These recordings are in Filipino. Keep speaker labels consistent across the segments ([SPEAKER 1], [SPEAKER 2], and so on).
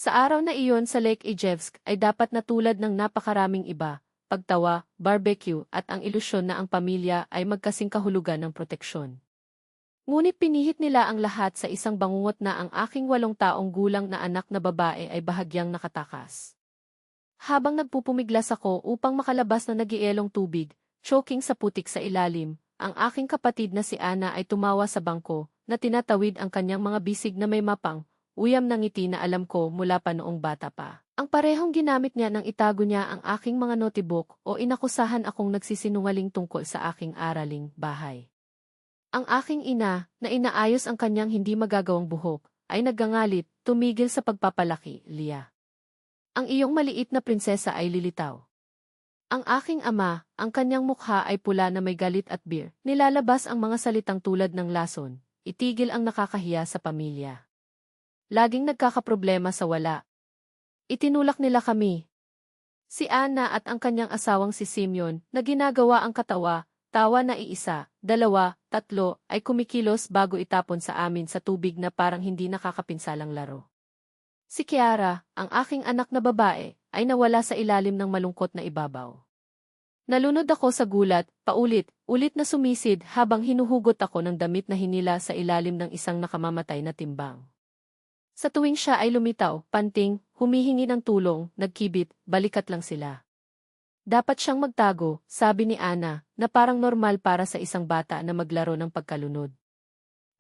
[SPEAKER 1] Sa araw na iyon sa Lake Ijevsk ay dapat na tulad ng napakaraming iba, pagtawa, barbecue at ang ilusyon na ang pamilya ay magkasing kahulugan ng proteksyon. Ngunit pinihit nila ang lahat sa isang bangungot na ang aking 8 taong gulang na anak na babae ay bahagyang nakatakas. Habang nagpupumiglas ako upang makalabas na nagielong tubig, choking sa putik sa ilalim, ang aking kapatid na si Ana ay tumawa sa bangko, na tinatawid ang kanyang mga bisig na may mapang, uyam ng ngiti na alam ko mula pa noong bata pa. Ang parehong ginamit niya nang itago niya ang aking mga notebook o inakusahan akong nagsisinungaling tungkol sa aking araling bahay. Ang aking ina, na inaayos ang kanyang hindi magagawang buhok, ay naggangalit, tumigil sa pagpapalaki, Lia. Ang iyong maliit na prinsesa ay lilitaw. Ang aking ama, ang kanyang mukha ay pula na may galit at beer. Nilalabas ang mga salitang tulad ng lason, itigil ang nakakahiya sa pamilya. Laging nagkakaproblema sa wala. Itinulak nila kami. Si Ana at ang kanyang asawang si Simeon, na ginagawa ang katawa, tawa na iisa, 2, 3, ay kumikilos bago itapon sa amin sa tubig na parang hindi nakakapinsalang laro. Si Kiara, ang aking anak na babae, ay nawala sa ilalim ng malungkot na ibabaw. Nalunod ako sa gulat, paulit-ulit na sumisid habang hinuhugot ako ng damit na hinila sa ilalim ng isang nakamamatay na timbang. Sa tuwing siya ay lumitaw, panting, humihingi ng tulong, nagkibit, balikat lang sila. Dapat siyang magtago, sabi ni Ana, na parang normal para sa isang bata na maglaro ng pagkalunod.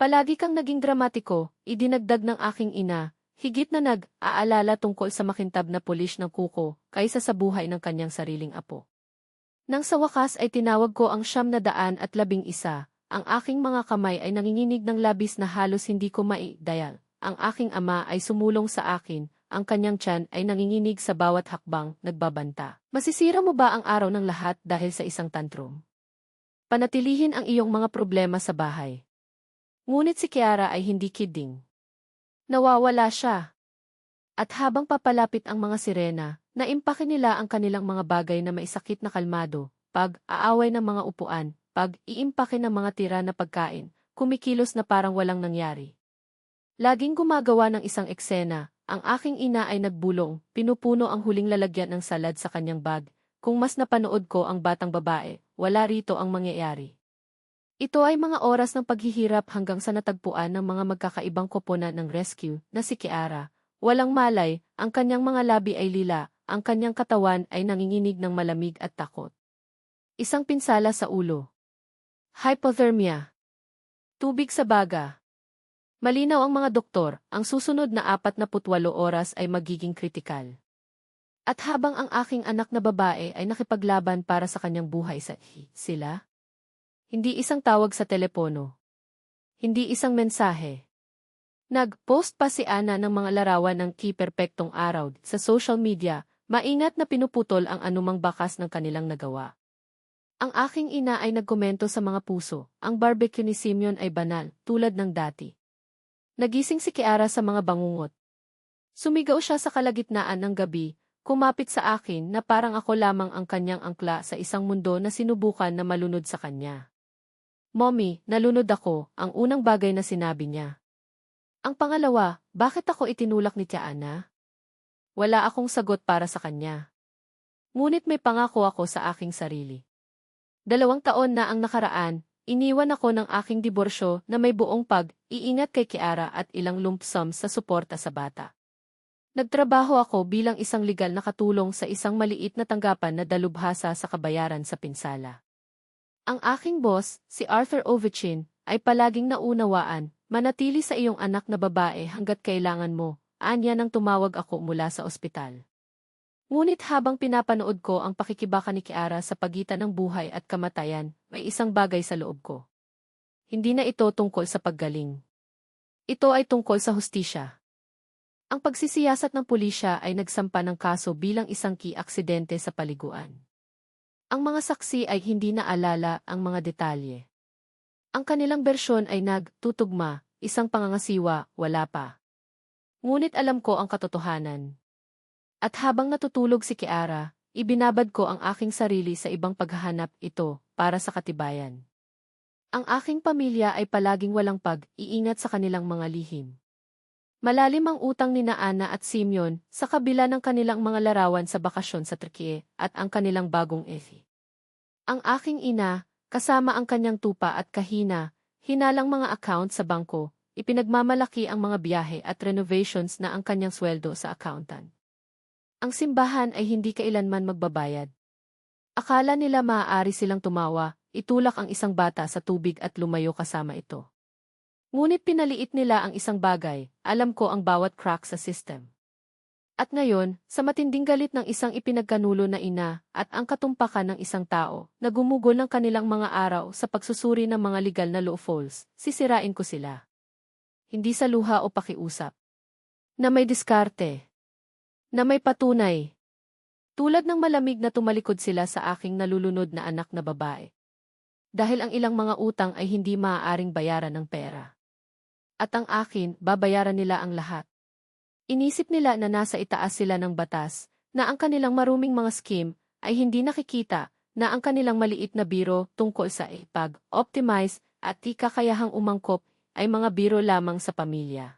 [SPEAKER 1] Palagi kang naging dramatiko, idinagdag ng aking ina, higit na nag-aalala tungkol sa makintab na pulish ng kuko kaysa sa buhay ng kanyang sariling apo. Nang sa wakas ay tinawag ko ang 911, ang aking mga kamay ay nanginginig ng labis na halos hindi ko maidayal. Ang aking ama ay sumulong sa akin, ang kanyang tiyan ay nanginginig sa bawat hakbang, nagbabanta. Masisira mo ba ang araw ng lahat dahil sa isang tantrum? Panatilihin ang iyong mga problema sa bahay. Ngunit si Kiara ay hindi kidding. Nawawala siya. At habang papalapit ang mga sirena, naimpake nila ang kanilang mga bagay na maisakit na kalmado, pag-aaway ng mga upuan, pag-iimpake ng mga tira na pagkain, kumikilos na parang walang nangyari. Laging gumagawa ng isang eksena, ang aking ina ay nagbulong, pinupuno ang huling lalagyan ng salad sa kanyang bag. Kung mas napanood ko ang batang babae, wala rito ang mangyayari. Ito ay mga oras ng paghihirap hanggang sa natagpuan ng mga magkakaibang koponan ng rescue na si Kiara. Walang malay, ang kanyang mga labi ay lila, ang kanyang katawan ay nanginginig ng malamig at takot. Isang pinsala sa ulo. Hypothermia. Tubig sa baga. Malinaw ang mga doktor, ang susunod na 48 oras ay magiging kritikal. At habang ang aking anak na babae ay nakipaglaban para sa kanyang buhay sa sila, hindi isang tawag sa telepono. Hindi isang mensahe. Nag-post pa si Ana ng mga larawan ng ki-perpektong araw sa social media, maingat na pinuputol ang anumang bakas ng kanilang nagawa. Ang aking ina ay nagkomento sa mga puso, ang barbecue ni Simeon ay banal, tulad ng dati. Nagising si Kiara sa mga bangungot. Sumigaw siya sa kalagitnaan ng gabi, kumapit sa akin na parang ako lamang ang kanyang angkla sa isang mundo na sinubukan na malunod sa kanya. Mommy, nalunod ako, ang unang bagay na sinabi niya. Ang pangalawa, bakit ako itinulak ni Tia Ana? Wala akong sagot para sa kanya. Ngunit may pangako ako sa aking sarili. 2 taon na ang nakaraan, iniwan ako ng aking diborsyo na may buong pag-iingat kay Kiara at ilang lump sum sa suporta sa bata. Nagtrabaho ako bilang isang legal na katulong sa isang maliit na tanggapan na dalubhasa sa kabayaran sa pinsala. Ang aking boss, si Arthur Ovechkin, ay palaging naunawaan, manatili sa iyong anak na babae hanggat kailangan mo, anya nang tumawag ako mula sa ospital. Ngunit habang pinapanood ko ang pakikibaka ni Kiara sa pagitan ng buhay at kamatayan, may isang bagay sa loob ko. Hindi na ito tungkol sa paggaling. Ito ay tungkol sa hustisya. Ang pagsisiyasat ng pulisya ay nagsampa ng kaso bilang isang ki-aksidente sa paliguan. Ang mga saksi ay hindi naalala ang mga detalye. Ang kanilang bersyon ay nagtutugma, isang pangangasiwa, wala pa. Ngunit alam ko ang katotohanan. At habang natutulog si Kiara, ibinabad ko ang aking sarili sa ibang paghahanap ito para sa katibayan. Ang aking pamilya ay palaging walang pag-iingat sa kanilang mga lihim. Malalim ang utang ni na Ana at Simeon sa kabila ng kanilang mga larawan sa bakasyon sa Turkiye at ang kanilang bagong efi. Ang aking ina, kasama ang kanyang tupa at kahina, hinalang mga account sa bangko, ipinagmamalaki ang mga biyahe at renovations na ang kanyang sweldo sa accountant. Ang simbahan ay hindi kailanman magbabayad. Akala nila maaari silang tumawa, itulak ang isang bata sa tubig at lumayo kasama ito. Ngunit pinaliit nila ang isang bagay, alam ko ang bawat crack sa system. At ngayon, sa matinding galit ng isang ipinagkanulo na ina at ang katumpakan ng isang tao na gumugol ng kanilang mga araw sa pagsusuri ng mga legal na loopholes, sisirain ko sila. Hindi sa luha o pakiusap. Na may diskarte. Na may patunay. Tulad ng malamig na tumalikod sila sa aking nalulunod na anak na babae. Dahil ang ilang mga utang ay hindi maaaring bayaran ng pera. At ang akin, babayaran nila ang lahat. Inisip nila na nasa itaas sila ng batas, na ang kanilang maruming mga scheme ay hindi nakikita na ang kanilang maliit na biro tungkol sa pag-optimize at di kakayahang umangkop ay mga biro lamang sa pamilya.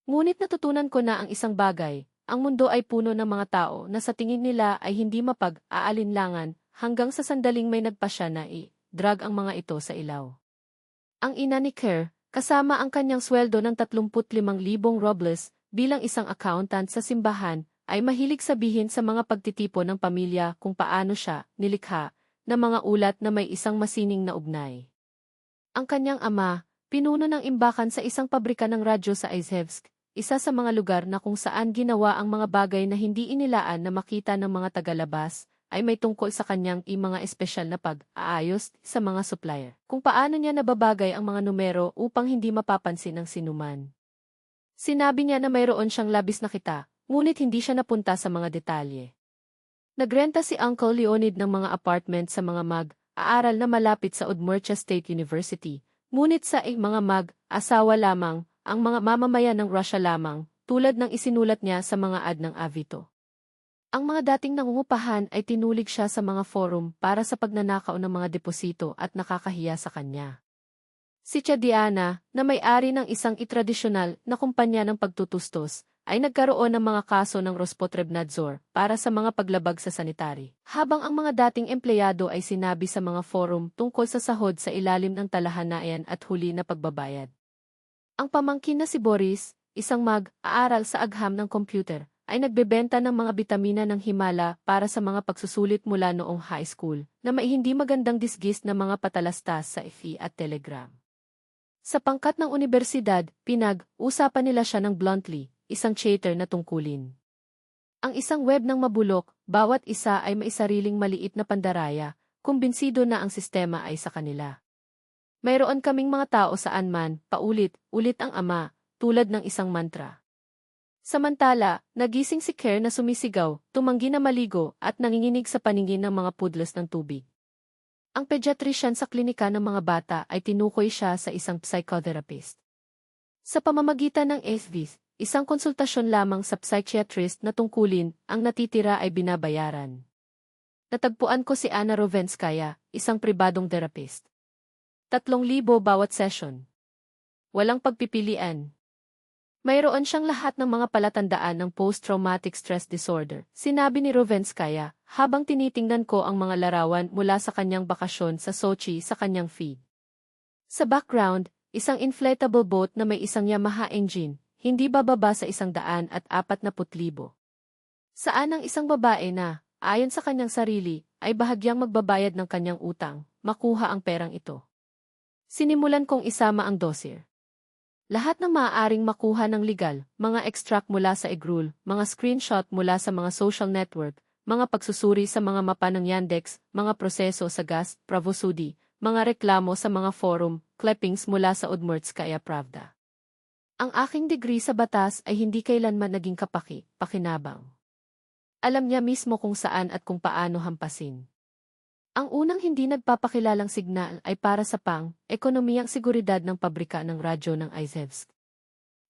[SPEAKER 1] Ngunit natutunan ko na ang isang bagay, ang mundo ay puno ng mga tao na sa tingin nila ay hindi mapag-aalinlangan hanggang sa sandaling may nagpasya na i-drag ang mga ito sa ilaw. Ang ina ni Kerr, kasama ang kanyang sweldo ng 35,000 rubles bilang isang accountant sa simbahan, ay mahilig sabihin sa mga pagtitipon ng pamilya kung paano siya nilikha na mga ulat na may isang masining na ugnay. Ang kanyang ama, pinuno ng imbakan sa isang pabrika ng radyo sa Izhevsk, isa sa mga lugar na kung saan ginawa ang mga bagay na hindi inilaan na makita ng mga tagalabas, ay may tungkol sa kanyang mga espesyal na pag-aayos sa mga supplier. Kung paano niya nababagay ang mga numero upang hindi mapapansin ng sinuman. Sinabi niya na mayroon siyang labis na kita, ngunit hindi siya napunta sa mga detalye. Nagrenta si Uncle Leonid ng mga apartment sa mga mag-aaral na malapit sa Udmurtia State University, ngunit sa mga mag-asawa lamang, ang mga mamamayan ng Russia lamang, tulad ng isinulat niya sa mga ad ng Avito. Ang mga dating nangungupahan ay tinulig siya sa mga forum para sa pagnanakaw ng mga deposito at nakakahiya sa kanya. Si Diana, na may-ari ng isang itradisyonal na kumpanya ng pagtutustos, ay nagkaroon ng mga kaso ng Rospotrebnadzor para sa mga paglabag sa sanitary. Habang ang mga dating empleyado ay sinabi sa mga forum tungkol sa sahod sa ilalim ng talahanayan at huli na pagbabayad. Ang pamangkin na si Boris, isang mag-aaral sa agham ng computer, ay nagbebenta ng mga bitamina ng Himala para sa mga pagsusulit mula noong high school na may hindi magandang disgist na mga patalastas sa FE at Telegram. Sa pangkat ng universidad, pinag-usapan nila siya ng bluntly, isang chater na tungkulin. Ang isang web ng mabulok, bawat isa ay may sariling maliit na pandaraya, kumbinsido na ang sistema ay sa kanila. Mayroon kaming mga tao saan man, paulit-ulit ang ama, tulad ng isang mantra. Samantala, nagising si Kerr na sumisigaw, tumanggi na maligo at nanginginig sa paningin ng mga pudlos ng tubig. Ang pediatrician sa klinika ng mga bata ay tinukoy siya sa isang psychotherapist. Sa pamamagitan ng SVs, isang konsultasyon lamang sa psychiatrist na tungkulin, ang natitira ay binabayaran. Natagpuan ko si Anna Rovenskaya, isang pribadong therapist. 3,000 bawat session. Walang pagpipilian. Mayroon siyang lahat ng mga palatandaan ng post-traumatic stress disorder, sinabi ni Rovenskaya, habang tinitingnan ko ang mga larawan mula sa kanyang bakasyon sa Sochi sa kanyang feed. Sa background, isang inflatable boat na may isang Yamaha engine, hindi bababa sa 140,000. Saan ang isang babae na, ayon sa kanyang sarili, ay bahagyang magbabayad ng kanyang utang, makuha ang perang ito. Sinimulan kong isama ang dossier. Lahat ng maaaring makuha ng legal, mga extract mula sa eGrul, mga screenshot mula sa mga social network, mga pagsusuri sa mga mapa ng Yandex, mga proseso sa gas, Pravosudi, mga reklamo sa mga forum, clippings mula sa Udmurtskaya Pravda. Ang aking degree sa batas ay hindi kailanman naging pakinabang. Alam niya mismo kung saan at kung paano hampasin. Ang unang hindi nagpapakilalang signal ay para sa ekonomiyang seguridad ng pabrika ng radyo ng Izhevsk.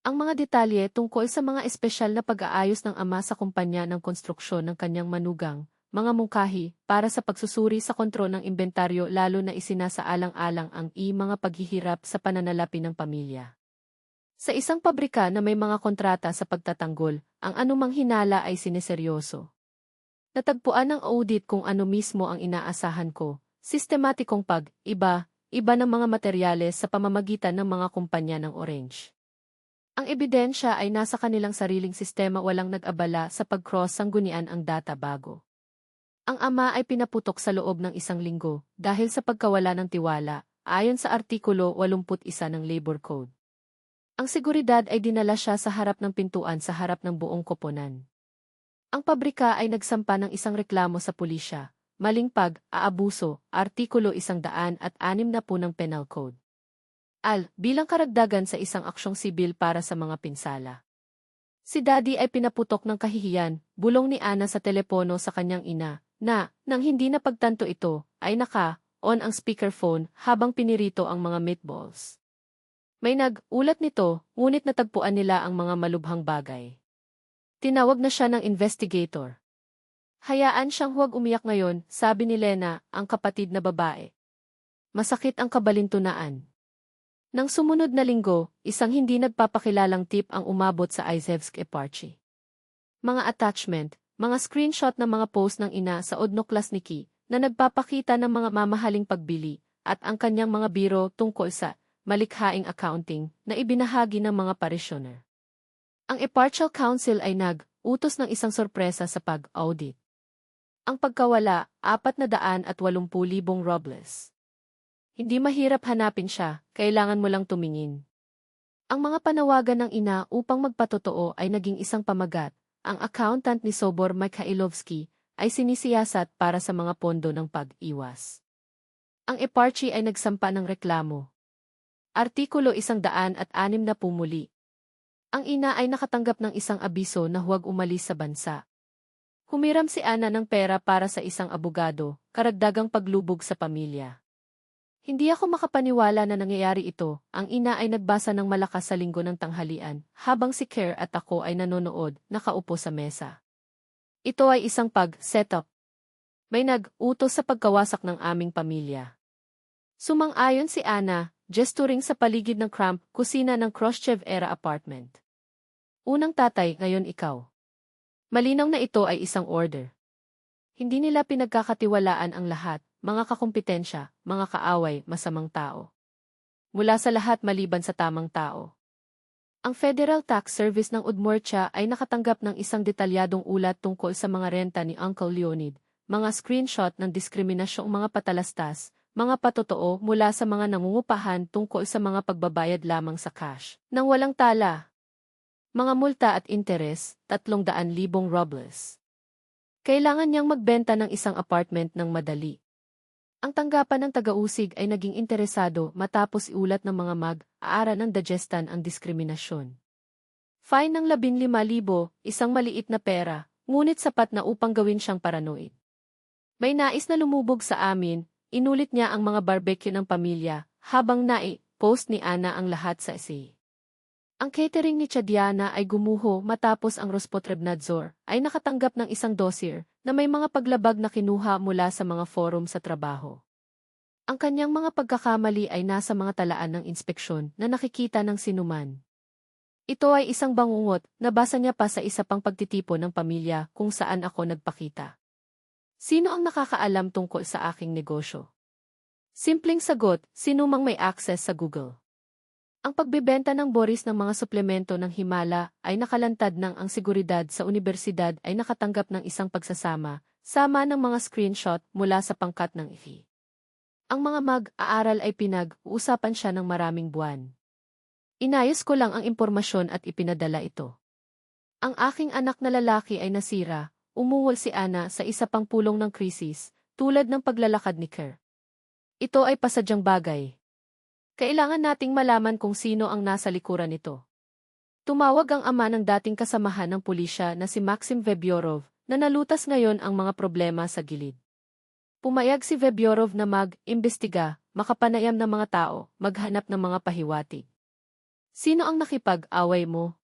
[SPEAKER 1] Ang mga detalye tungkol sa mga espesyal na pag-aayos ng ama sa kumpanya ng konstruksyon ng kanyang manugang, mga mungkahi, para sa pagsusuri sa kontrol ng inventaryo lalo na isinasaalang-alang ang mga paghihirap sa pananalapi ng pamilya. Sa isang pabrika na may mga kontrata sa pagtatanggol, ang anumang hinala ay sineseryoso. Natagpuan ng audit kung ano mismo ang inaasahan ko, sistematikong iba ng mga materyales sa pamamagitan ng mga kumpanya ng Orange. Ang ebidensya ay nasa kanilang sariling sistema, walang nag-abala sa pag-cross-sanggunian ang data bago. Ang ama ay pinaputok sa loob ng 1 linggo dahil sa pagkawala ng tiwala, ayon sa Artikulo 81 ng Labor Code. Ang seguridad ay dinala siya sa harap ng pintuan sa harap ng buong koponan. Ang pabrika ay nagsampa ng isang reklamo sa pulisya, maling pag-aabuso, Artikulo 160 ng Penal Code. Bilang karagdagan sa isang aksyong sibil para sa mga pinsala. Si Daddy ay pinaputok ng kahihiyan, bulong ni Ana sa telepono sa kanyang ina, nang hindi napagtanto ito, ay naka-on ang speakerphone habang pinirito ang mga meatballs. May nag-ulat nito, ngunit natagpuan nila ang mga malubhang bagay. Tinawag na siya ng investigator. Hayaan siyang huwag umiyak ngayon, sabi ni Lena, ang kapatid na babae. Masakit ang kabalintunaan. Nang sumunod na linggo, isang hindi nagpapakilalang tip ang umabot sa Izhevsk Eparchy. Mga attachment, mga screenshot ng mga post ng ina sa Odnoklasniki na nagpapakita ng mga mamahaling pagbili at ang kanyang mga biro tungkol sa malikhaing accounting na ibinahagi ng mga parishioner. Ang Eparchal Council ay nag-utos ng isang sorpresa sa pag-audit. Ang pagkawala, 480,000 rubles. Hindi mahirap hanapin siya, kailangan mo lang tumingin. Ang mga panawagan ng ina upang magpatotoo ay naging isang pamagat. Ang accountant ni Sobor Mikhailovsky ay sinisiyasat para sa mga pondo ng pag-iwas. Ang Eparchy ay nagsampa ng reklamo. Artikulo 160 muli. Ang ina ay nakatanggap ng isang abiso na huwag umalis sa bansa. Humiram si Ana ng pera para sa isang abogado, karagdagang paglubog sa pamilya. Hindi ako makapaniwala na nangyayari ito, ang ina ay nagbasa ng malakas sa linggo ng tanghalian, habang si Kerr at ako ay nanonood, nakaupo sa mesa. Ito ay isang pag-setup. May nag-utos sa pagkawasak ng aming pamilya. Sumang-ayon si Ana, gesturing sa paligid ng cramped kusina ng Khrushchev-era apartment. Unang tatay, ngayon ikaw. Malinaw na ito ay isang order. Hindi nila pinagkakatiwalaan ang lahat. Mga kakumpetensya, mga kaaway, masamang tao. Mula sa lahat maliban sa tamang tao. Ang Federal Tax Service ng Udmurtia ay nakatanggap ng isang detalyadong ulat tungkol sa mga renta ni Uncle Leonid, mga screenshot ng diskriminasyong mga patalastas, mga patotoo mula sa mga nangungupahan tungkol sa mga pagbabayad lamang sa cash, nang walang tala. Mga multa at interes, 300,000 rubles. Kailangan niyang magbenta ng isang apartment ng madali. Ang tanggapan ng taga-usig ay naging interesado matapos iulat ng mga mag-aara ng Dagestan ang diskriminasyon. Fine ng 15,000, isang maliit na pera, ngunit sapat na upang gawin siyang paranoid. May nais na lumubog sa amin, inulit niya ang mga barbecue ng pamilya, habang post ni Ana ang lahat sa essay. Ang catering ni Chadiana ay gumuho matapos ang Rospotrebnadzor ay nakatanggap ng isang dossier na may mga paglabag na kinuha mula sa mga forum sa trabaho. Ang kanyang mga pagkakamali ay nasa mga talaan ng inspeksyon na nakikita ng sinuman. Ito ay isang bangungot, nabasa niya pa sa isa pang pagtitipon ng pamilya kung saan ako nagpakita. Sino ang nakakaalam tungkol sa aking negosyo? Simpleng sagot, sinumang may access sa Google. Ang pagbebenta ng Boris ng mga suplemento ng Himala ay nakalantad ng ang seguridad sa universidad ay nakatanggap ng isang pagsasama, sama ng mga screenshot mula sa pangkat ng IFI. Ang mga mag-aaral ay pinag-uusapan siya ng maraming buwan. Inayos ko lang ang impormasyon at ipinadala ito. Ang aking anak na lalaki ay nasira, umuwol si Ana sa isa pang pulong ng krisis, tulad ng paglalakad ni Kerr. Ito ay pasadyang bagay. Kailangan nating malaman kung sino ang nasa likuran nito. Tumawag ang ama ng dating kasamahan ng pulisya na si Maxim Vebyorov na nalutas ngayon ang mga problema sa gilid. Pumayag si Vebyorov na mag-imbestiga, makapanayam ng mga tao, maghanap ng mga pahiwatig. Sino ang nakipag-away mo?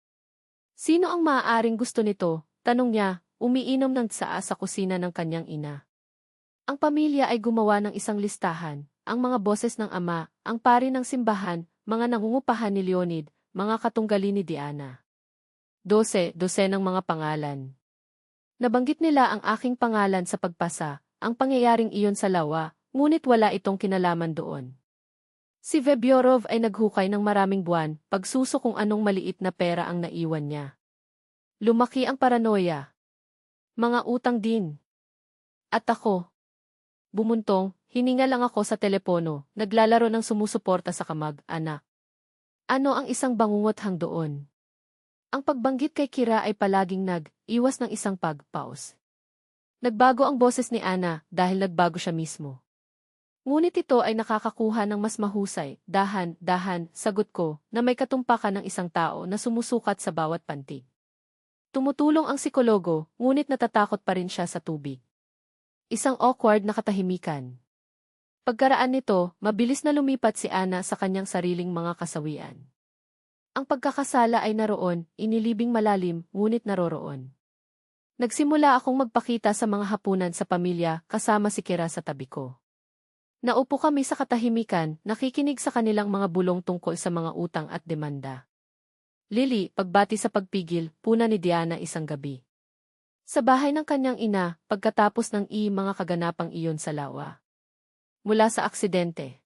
[SPEAKER 1] Sino ang maaaring gusto nito? Tanong niya, umiinom ng tsaa sa kusina ng kanyang ina. Ang pamilya ay gumawa ng isang listahan. Ang mga boses ng ama, ang pari ng simbahan, mga nangungupahan ni Leonid, mga katunggali ni Diana. 12 ng mga pangalan. Nabanggit nila ang aking pangalan sa pagpasa, ang pangyayaring iyon sa lawa, ngunit wala itong kinalaman doon. Si Vebyorov ay naghukay ng maraming buwan, pagsuso kung anong maliit na pera ang naiwan niya. Lumaki ang paranoia. Mga utang din. At ako. Bumuntong, hininga lang ako sa telepono, naglalaro ng sumusuporta sa kamag-anak. Ano ang isang bangungothang doon? Ang pagbanggit kay Kira ay palaging nag-iwas ng isang pag-pause. Nagbago ang boses ni Ana dahil nagbago siya mismo. Ngunit ito ay nakakakuha ng mas mahusay, dahan, sagot ko, na may katumpakan ng isang tao na sumusukat sa bawat pantig. Tumutulong ang psikologo, ngunit natatakot pa rin siya sa tubig. Isang awkward na katahimikan. Pagkaraan nito, mabilis na lumipat si Ana sa kanyang sariling mga kasawian. Ang pagkakasala ay naroon, inilibing malalim, ngunit naroroon. Nagsimula akong magpakita sa mga hapunan sa pamilya kasama si Kira sa tabi ko. Naupo kami sa katahimikan, nakikinig sa kanilang mga bulong tungkol sa mga utang at demanda. Lily, pagbati sa pagpigil, puna ni Diana isang gabi. Sa bahay ng kanyang ina, pagkatapos ng mga kaganapang iyon sa lawa. Mula sa aksidente.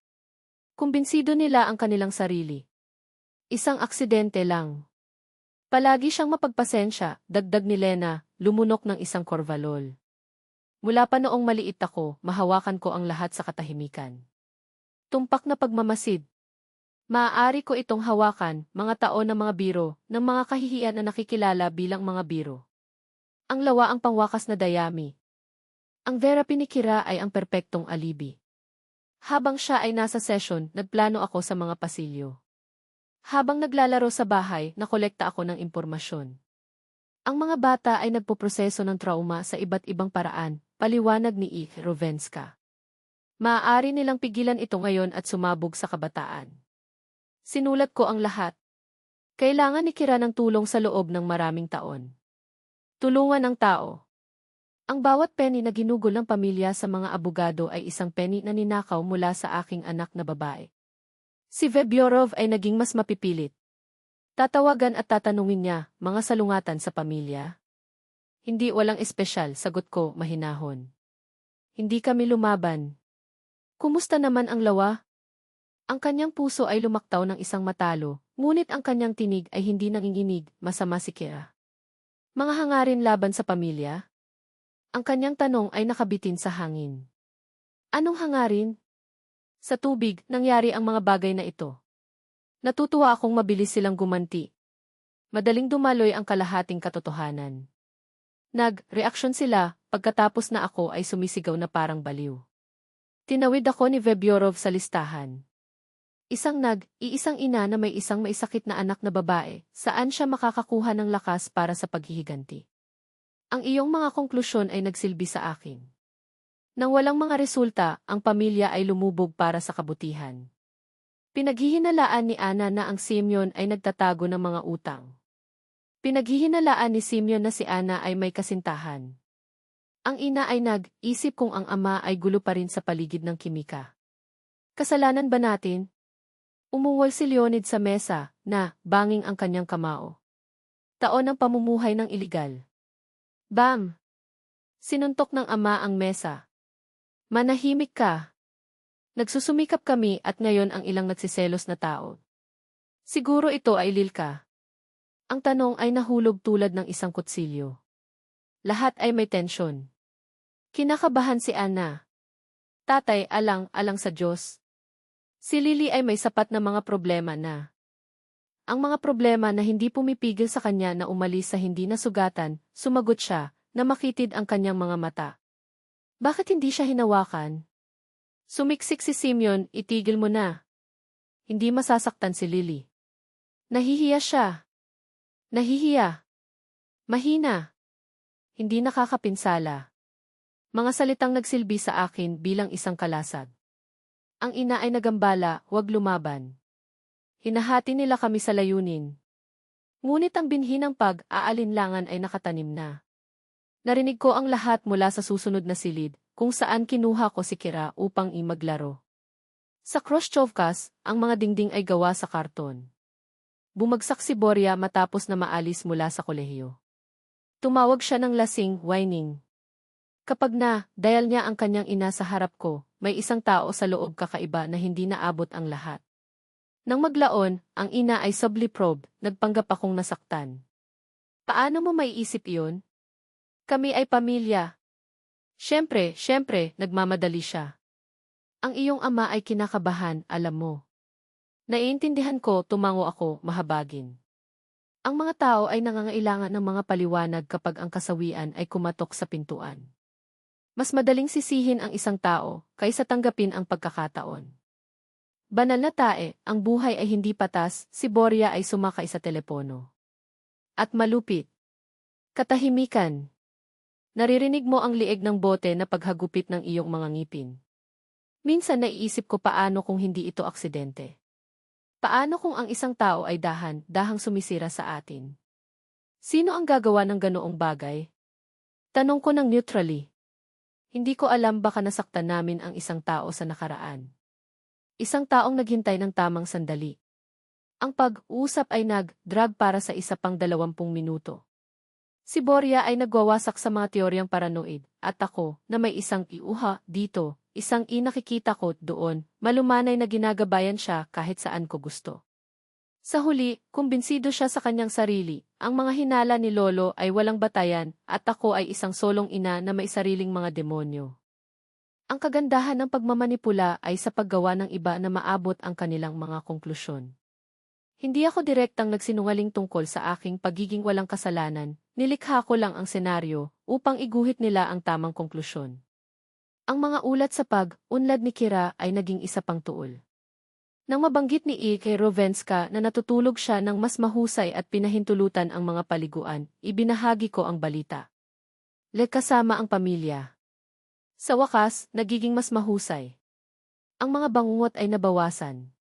[SPEAKER 1] Kumbinsido nila ang kanilang sarili. Isang aksidente lang. Palagi siyang mapagpasensya, dagdag ni Lena, lumunok ng isang korvalol. Mula pa noong maliit ako, mahawakan ko ang lahat sa katahimikan. Tumpak na pagmamasid. Maaari ko itong hawakan, mga taon ng mga biro, ng mga kahihiyan na nakikilala bilang mga biro. Ang lawa ang pangwakas na dayami. Ang therapy ni Kira ay ang perpektong alibi. Habang siya ay nasa session, nagplano ako sa mga pasilyo. Habang naglalaro sa bahay, nakolekta ako ng impormasyon. Ang mga bata ay nagpoproseso ng trauma sa iba't ibang paraan, paliwanag ni E. Rovenska. Maaari nilang pigilan ito ngayon at sumabog sa kabataan. Sinulat ko ang lahat. Kailangan ni Kira ng tulong sa loob ng maraming taon. Tulungan ng tao. Ang bawat penny na ginugol ng pamilya sa mga abogado ay isang penny na ninakaw mula sa aking anak na babae. Si Vebyorov ay naging mas mapipilit. Tatawagan at tatanungin niya, mga salungatan sa pamilya? Hindi, walang espesyal, sagot ko, mahinahon. Hindi kami lumaban. Kumusta naman ang lawa? Ang kanyang puso ay lumaktaw ng isang matalo, ngunit ang kanyang tinig ay hindi nanginginig, masama si Kira. Mga hangarin laban sa pamilya? Ang kanyang tanong ay nakabitin sa hangin. Anong hangarin? Sa tubig, nangyari ang mga bagay na ito. Natutuwa akong mabilis silang gumanti. Madaling dumaloy ang kalahating katotohanan. Nag-reaksyon sila, pagkatapos na ako ay sumisigaw na parang baliw. Tinawid ako ni Vebyorov sa listahan. Iisang ina na may isang maisakit na anak na babae, saan siya makakakuha ng lakas para sa paghihiganti? Ang iyong mga konklusyon ay nagsilbi sa akin. Nang walang mga resulta, ang pamilya ay lumubog para sa kabutihan. Pinaghihinalaan ni Ana na ang Simeon ay nagtatago ng mga utang. Pinaghihinalaan ni Simeon na si Ana ay may kasintahan. Ang ina ay nag-isip kung ang ama ay gulo pa rin sa paligid ng kimika. Kasalanan ba natin? Umuwal si Leonid sa mesa, na banging ang kanyang kamao. Taon ng pamumuhay ng iligal. Bam! Sinuntok ng ama ang mesa. Manahimik ka. Nagsusumikap kami at ngayon ang ilang nagsiselos na tao. Siguro ito ay Lilka. Ang tanong ay nahulog tulad ng isang kutsilyo. Lahat ay may tensyon. Kinakabahan si Ana. Tatay, alang sa Diyos. Si Lily ay may sapat na mga problema na. Ang mga problema na hindi pumipigil sa kanya na umalis sa hindi nasugatan, sumagot siya, na makitid ang kanyang mga mata. Bakit hindi siya hinawakan? Sumiksik si Simeon, itigil mo na. Hindi masasaktan si Lily. Nahihiya siya. Nahihiya. Mahina. Hindi nakakapinsala. Mga salitang nagsilbi sa akin bilang isang kalasag. Ang ina ay nagambala, huwag lumaban. Hinahati nila kami sa layunin. Ngunit ang binhi ng pag-aalinlangan ay nakatanim na. Narinig ko ang lahat mula sa susunod na silid, kung saan kinuha ko si Kira upang maglaro. Sa Khrushchevkas, ang mga dingding ay gawa sa karton. bumagsak si Borya matapos na maalis mula sa kolehiyo. Tumawag siya ng lasing, whining. Kapag dial niya ang kanyang ina sa harap ko, may isang tao sa loob kakaiba na hindi naabot ang lahat. Nang maglaon, ang ina ay subtly probed, nagpanggap akong nasaktan. Paano mo maiisip iyon? Kami ay pamilya. Siyempre, nagmamadali siya. Ang iyong ama ay kinakabahan, alam mo. Naiintindihan ko, tumango ako, mahabagin. Ang mga tao ay nangangailangan ng mga paliwanag kapag ang kasawian ay kumatok sa pintuan. Mas madaling sisihin ang isang tao kaysa tanggapin ang pagkakataon. Banal na tae, ang buhay ay hindi patas, si Borya ay sumakay sa telepono. At malupit. Katahimikan. Naririnig mo ang lieg ng bote na paghagupit ng iyong mga ngipin. Minsan naiisip ko paano kung hindi ito aksidente. Paano kung ang isang tao ay dahang sumisira sa atin? Sino ang gagawa ng ganoong bagay? Tanong ko ng neutrally. Hindi ko alam baka nasaktan namin ang isang tao sa nakaraan. Isang taong naghintay ng tamang sandali. Ang pag-uusap ay nag-drag para sa isa pang 20 minuto. Si Borya ay nagwawasak sa mga teoryang paranoid, at ako, na may isang iuha dito, isang nakikita ko doon, malumanay na ginagabayan siya kahit saan ko gusto. Sa huli, kumbinsido siya sa kanyang sarili, ang mga hinala ni Lolo ay walang batayan, at ako ay isang solong ina na may sariling mga demonyo. Ang kagandahan ng pagmamanipula ay sa paggawa ng iba na maabot ang kanilang mga konklusyon. Hindi ako direktang nagsinungaling tungkol sa aking pagiging walang kasalanan, nilikha ko lang ang senaryo upang iguhit nila ang tamang konklusyon. Ang mga ulat sa pag-unlad ni Kira ay naging isa pang tuol. Nang mabanggit ni kay Rovenska na natutulog siya ng mas mahusay at pinahintulutan ang mga paliguan, ibinahagi ko ang balita. Kasama ang pamilya. Sa wakas, nagiging mas mahusay. Ang mga bangungot ay nabawasan.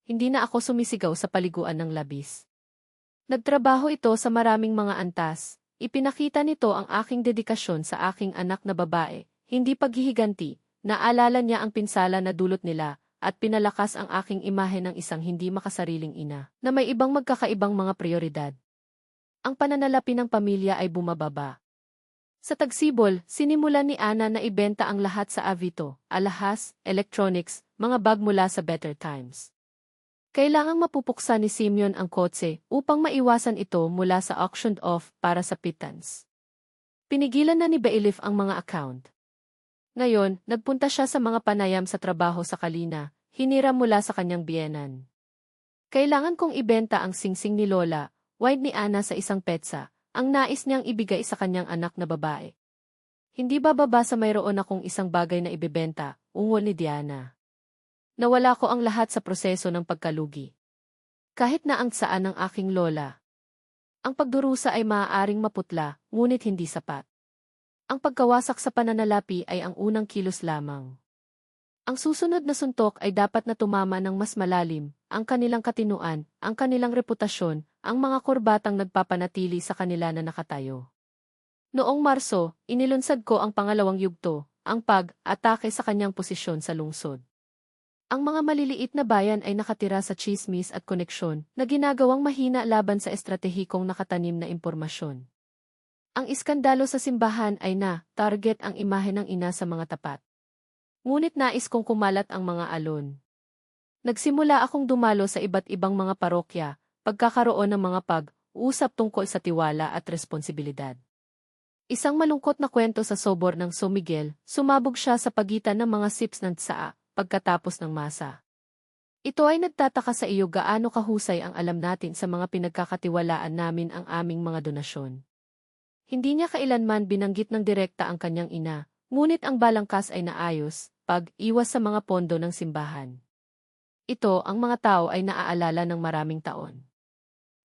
[SPEAKER 1] Hindi na ako sumisigaw sa paliguan ng labis. Nagtrabaho ito sa maraming mga antas. Ipinakita nito ang aking dedikasyon sa aking anak na babae, hindi paghihiganti. Naalala niya ang pinsala na dulot nila, at pinalakas ang aking imahe ng isang hindi makasariling ina, na may ibang magkakaibang mga prioridad. Ang pananalapi ng pamilya ay bumababa. Sa tagsibol, sinimulan ni Ana na ibenta ang lahat sa Avito, alahas, electronics, mga bag mula sa Better Times. Kailangang mapupuksa ni Simeon ang kotse upang maiwasan ito mula sa auctioned off para sa pittance. Pinigilan na ni Bailiff ang mga account. Ngayon, nagpunta siya sa mga panayam sa trabaho sa Kalina, hiniram mula sa kanyang biyenan. Kailangan kong ibenta ang singsing ni Lola, wide ni Ana sa isang petsa, ang nais niyang ibigay sa kanyang anak na babae. Hindi bababa sa mayroon akong isang bagay na ibebenta, ungol ni Diana. Nawala ko ang lahat sa proseso ng pagkalugi. Kahit na ang saan ng aking lola. Ang pagdurusa ay maaaring maputla, ngunit hindi sapat. Ang pagkawasak sa pananalapi ay ang unang kilos lamang. Ang susunod na suntok ay dapat na tumama ng mas malalim, ang kanilang katinuan, ang kanilang reputasyon, ang mga kurbatang nagpapanatili sa kanila na nakatayo. Noong Marso, inilunsad ko ang pangalawang yugto, ang pag-atake sa kanyang posisyon sa lungsod. Ang mga maliliit na bayan ay nakatira sa tsismis at koneksyon na ginagawang mahina laban sa estratehikong nakatanim na impormasyon. Ang iskandalo sa simbahan ay target ang imahe ng ina sa mga tapat. Ngunit nais kong kumalat ang mga alon. Nagsimula akong dumalo sa iba't ibang mga parokya, pagkakaroon ng mga pag-uusap tungkol sa tiwala at responsibilidad. Isang malungkot na kwento sa sobor ng San Miguel, sumabog siya sa pagitan ng mga sips ng tsaa. Pagkatapos ng masa. Ito ay nagtataka sa iyo gaano kahusay ang alam natin sa mga pinagkakatiwalaan namin ang aming mga donasyon. Hindi niya kailanman binanggit ng direkta ang kanyang ina, ngunit ang balangkas ay naayos, pag-iwas sa mga pondo ng simbahan. Ito ang mga tao ay naaalala ng maraming taon.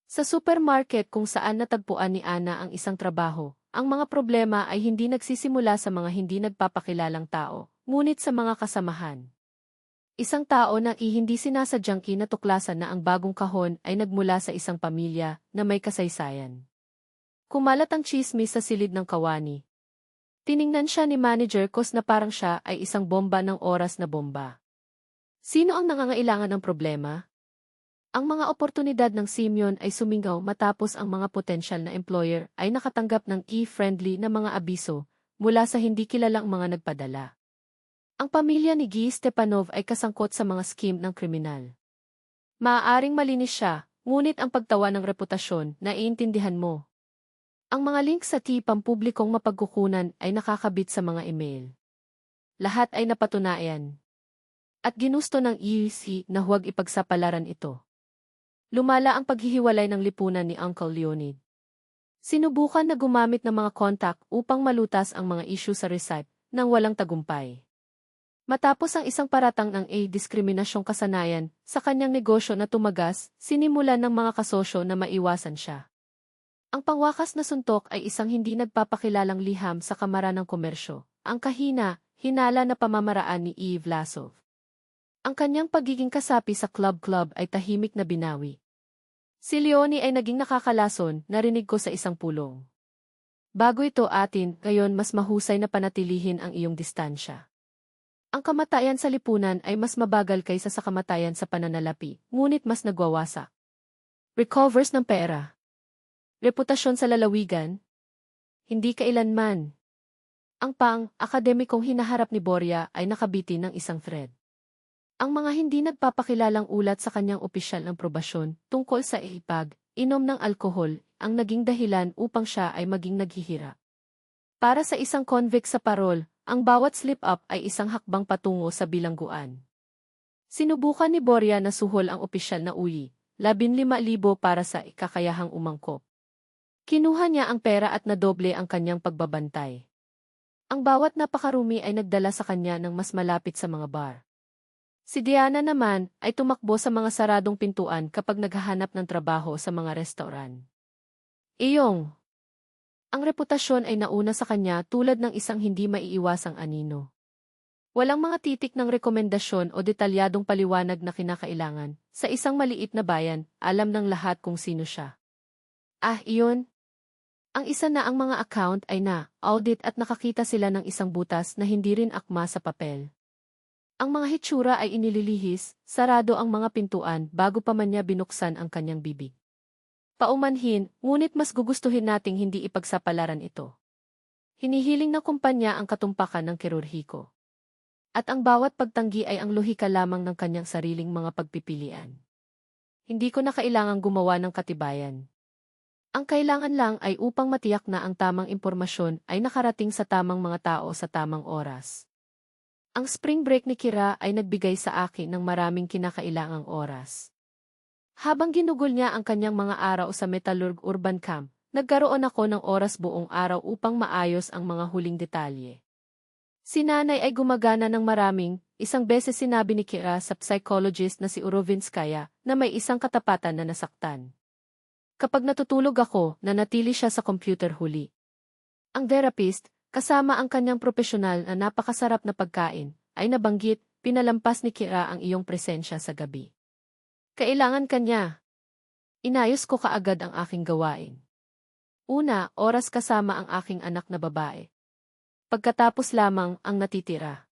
[SPEAKER 1] Sa supermarket kung saan natagpuan ni Ana ang isang trabaho, ang mga problema ay hindi nagsisimula sa mga hindi nagpapakilalang tao, ngunit sa mga kasamahan. Isang tao na hindi sinasadyang kinatuklasan na ang bagong kahon ay nagmula sa isang pamilya na may kasaysayan. Kumalat ang tsismis sa silid ng kawani. Tiningnan siya ni Manager Cos na parang siya ay isang bomba ng oras na bomba. Sino ang nangangailangan ng problema? Ang mga oportunidad ng Simeon ay sumingaw matapos ang mga potensyal na employer ay nakatanggap ng e-friendly na mga abiso mula sa hindi kilalang mga nagpadala. Ang pamilya ni Guy Stepanov ay kasangkot sa mga scheme ng kriminal. Maaaring malinis siya, ngunit ang pagtawa ng reputasyon na iintindihan mo. Ang mga link sa pampublikong mapagkukunan ay nakakabit sa mga email. Lahat ay napatunayan. At ginusto ng EUC na huwag ipagsapalaran ito. Lumala ang paghihiwalay ng lipunan ni Uncle Leonid. Sinubukan na gumamit ng mga kontak upang malutas ang mga issue sa receipt nang walang tagumpay. Matapos ang isang paratang ng diskriminasyong kasanayan sa kanyang negosyo na tumagas, sinimulan ng mga kasosyo na maiwasan siya. Ang pangwakas na suntok ay isang hindi nagpapakilalang liham sa Kamara ng Komersyo, ang hinala na pamamaraan ni E. Vlasov. Ang kanyang pagiging kasapi sa club ay tahimik na binawi. Si Leonie ay naging nakakalason, narinig ko sa isang pulong. Bago ito atin, ngayon mas mahusay na panatilihin ang iyong distansya. Ang kamatayan sa lipunan ay mas mabagal kaysa sa kamatayan sa pananalapi, ngunit mas nagwawasak. Recovers ng pera. Reputasyon sa lalawigan? Hindi kailanman. Ang akademikong hinaharap ni Borya ay nakabitin ng isang thread. Ang mga hindi nagpapakilalang ulat sa kanyang opisyal ng probasyon tungkol sa inom ng alkohol ang naging dahilan upang siya ay maging naghihirap. Para sa isang convict sa parol, ang bawat slip-up ay isang hakbang patungo sa bilangguan. Sinubukan ni Borya na suhol ang opisyal na uyi, 15,000 para sa kakayahang umangkop. Kinuha niya ang pera at nadoble ang kanyang pagbabantay. Ang bawat napakarumi ay nagdala sa kanya ng mas malapit sa mga bar. Si Diana naman ay tumakbo sa mga saradong pintuan kapag naghahanap ng trabaho sa mga restaurant. Ang reputasyon ay nauna sa kanya tulad ng isang hindi maiiwasang anino. Walang mga titik ng rekomendasyon o detalyadong paliwanag na kinakailangan. Sa isang maliit na bayan, alam ng lahat kung sino siya. Iyon. Ang isa na ang mga account ay na-audit at nakakita sila ng isang butas na hindi rin akma sa papel. Ang mga hitsura ay inililihis, sarado ang mga pintuan bago pa man niya binuksan ang kanyang bibig. Paumanhin, ngunit mas gugustuhin nating hindi ipagsapalaran ito. Hinihiling na kumpanya ang katumpakan ng kirurhiko. At ang bawat pagtanggi ay ang lohika lamang ng kanyang sariling mga pagpipilian. Hindi ko na kailangang gumawa ng katibayan. Ang kailangan lang ay upang matiyak na ang tamang impormasyon ay nakarating sa tamang mga tao sa tamang oras. Ang spring break ni Kira ay nagbigay sa akin ng maraming kinakailangang oras. Habang ginugol niya ang kanyang mga araw sa Metallurg Urban Camp, nagkaroon ako ng oras buong araw upang maayos ang mga huling detalye. Si nanay ay gumagana ng maraming, isang beses sinabi ni Kira sa psychologist na si Urovinskaya na may isang katapatan na nasaktan. Kapag natutulog ako, nanatili siya sa computer huli. Ang therapist, kasama ang kanyang profesional na napakasarap na pagkain, ay nabanggit, pinalampas ni Kira ang iyong presensya sa gabi. Kailangan kanya. Inayos ko kaagad ang aking gawain. Una, oras kasama ang aking anak na babae. Pagkatapos lamang ang natitira.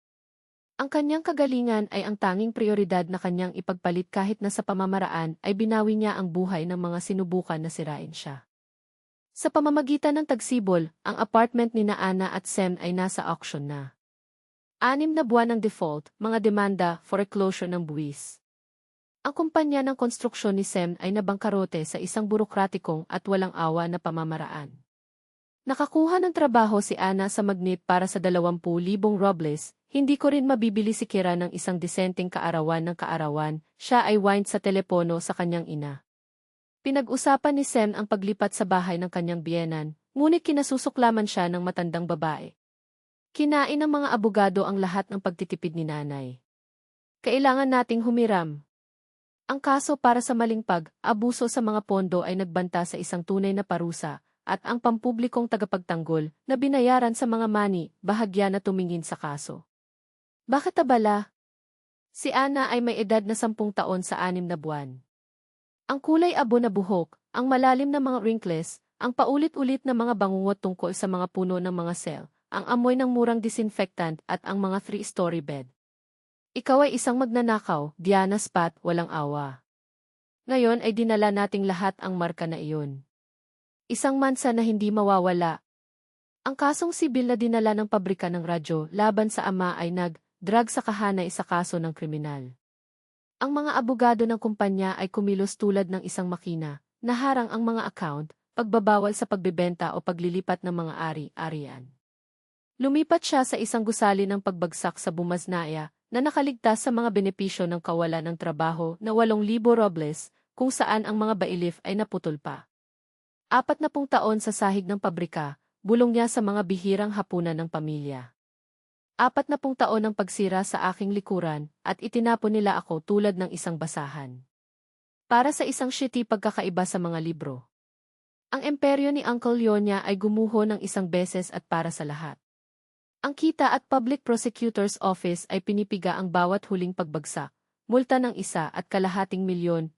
[SPEAKER 1] Ang kanyang kagalingan ay ang tanging prioridad na kanyang ipagpalit kahit na sa pamamaraan ay binawi niya ang buhay ng mga sinubukan na sirain siya. Sa pamamagitan ng tagsibol, ang apartment ni Ana at Sem ay nasa auction na. 6 na buwan ng default, mga demanda, foreclosure ng buwis. Ang kumpanya ng konstruksyon ni Sem ay nabangkarote sa isang burokratikong at walang awa na pamamaraan. Nakakuha ng trabaho si Ana sa Magnet para sa 20,000 rubles, hindi ko rin mabibili si Kira ng isang disenteng kaarawan ng kaarawan, siya ay wind sa telepono sa kanyang ina. Pinag-usapan ni Sem ang paglipat sa bahay ng kanyang biyenan, ngunit kinasusuklaman siya ng matandang babae. Kinain ng mga abogado ang lahat ng pagtitipid ni nanay. Kailangan nating humiram. Ang kaso para sa maling pag-abuso sa mga pondo ay nagbanta sa isang tunay na parusa, at ang pampublikong tagapagtanggol na binayaran sa mga mani, bahagya na tumingin sa kaso. Bakit abala? Si Ana ay may edad na 10 taon sa 6 na buwan. Ang kulay abo na buhok, ang malalim na mga wrinkles, ang paulit-ulit na mga bangungot tungkol sa mga puno ng mga cell, ang amoy ng murang disinfectant at ang mga 3-story bed. Ikaw ay isang magnanakaw, Diana Spat, walang awa. Ngayon ay dinala nating lahat ang marka na iyon. Isang mansa na hindi mawawala. Ang kasong sibil na dinala ng pabrika ng radyo laban sa ama ay nag-drag sa kahanay sa kaso ng kriminal. Ang mga abogado ng kumpanya ay kumilos tulad ng isang makina, naharang ang mga account, pagbabawal sa pagbebenta o paglilipat ng mga ari-arian. Lumipat siya sa isang gusali ng pagbagsak sa Bumasnaya na nakaligtas sa mga benepisyo ng kawalan ng trabaho na 8,000 robles, kung saan ang mga bailif ay naputol pa. 40 taon sa sahig ng pabrika, bulong niya sa mga bihirang hapunan ng pamilya. 40 taon ng pagsira sa aking likuran at itinapon nila ako tulad ng isang basahan. Para sa isang shitty pagkakaiba sa mga libro. Ang imperyo ni Uncle Yonya ay gumuho ng isang beses at para sa lahat. Ang kita at Public Prosecutor's Office ay pinipiga ang bawat huling pagbagsak, multa ng 1.5 milyon,